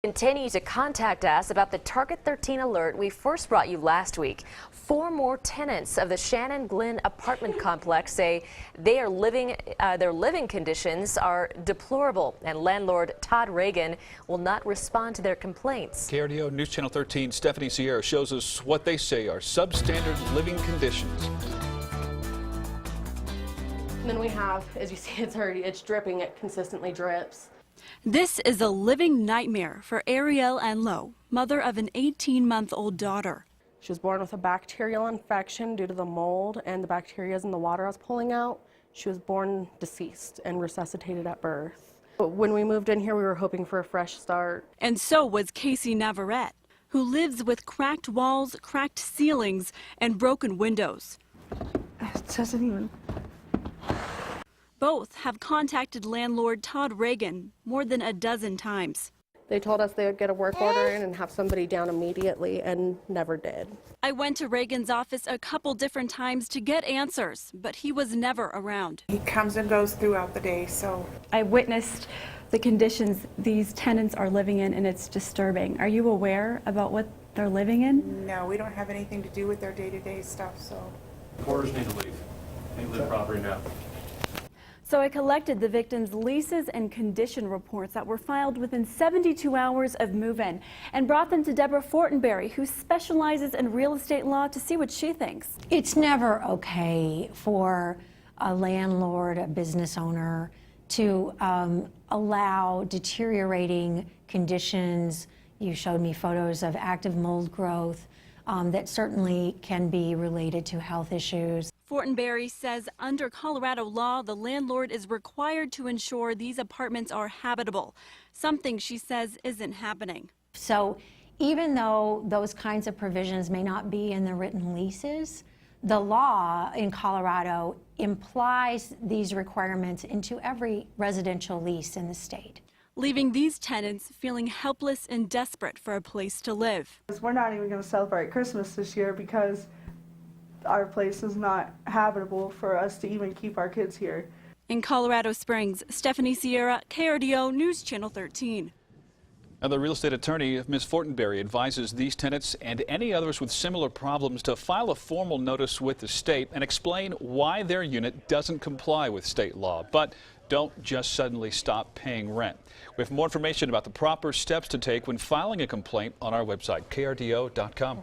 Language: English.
Continue to contact us about the Target 13 alert we first brought you last week. 4 more tenants of the Shannon Glen apartment complex say their living conditions are deplorable, and landlord Todd Ragan will not respond to their complaints. KRDO News Channel 13 Stephanie Sierra shows us what they say are substandard living conditions. And then we have, as you see, it's dripping. It consistently drips. This is a living nightmare for Ariel Enlow, mother of an 18-month-old daughter. She was born with a bacterial infection due to the mold and the bacteria in the water I was pulling out. She was born deceased and resuscitated at birth. But when we moved in here, we were hoping for a fresh start. And so was Casey Navarrete, who lives with cracked walls, cracked ceilings, and broken windows. It doesn't even... Both have contacted landlord Todd Ragan more than a dozen times. They told us they would get a work order in and have somebody down immediately, and never did. I went to Ragan's office a couple different times to get answers, but he was never around. He comes and goes throughout the day, so... I witnessed the conditions these tenants are living in, and it's disturbing. Are you aware about what they're living in? No, we don't have anything to do with their day-to-day stuff, so... Quarters need to leave. They need to leave property now. So I collected the victims' leases and condition reports that were filed within 72 hours of move-in and brought them to Deborah Fortenberry, who specializes in real estate law, to see what she thinks. It's never okay for a landlord, a business owner, to allow deteriorating conditions. You showed me photos of active mold growth that certainly can be related to health issues. Fortenberry says under Colorado law, the landlord is required to ensure these apartments are habitable, something she says isn't happening. So even though those kinds of provisions may not be in the written leases, the law in Colorado implies these requirements into every residential lease in the state, Leaving these tenants feeling helpless and desperate for a place to live. We're not even going to celebrate Christmas this year because our place is not habitable for us to even keep our kids here. In Colorado Springs, Stephanie Sierra, KRDO News Channel 13. Now, the real estate attorney, Ms. Fortenberry, advises these tenants and any others with similar problems to file a formal notice with the state and explain why their unit doesn't comply with state law. But don't just suddenly stop paying rent. We have more information about the proper steps to take when filing a complaint on our website, krdo.com.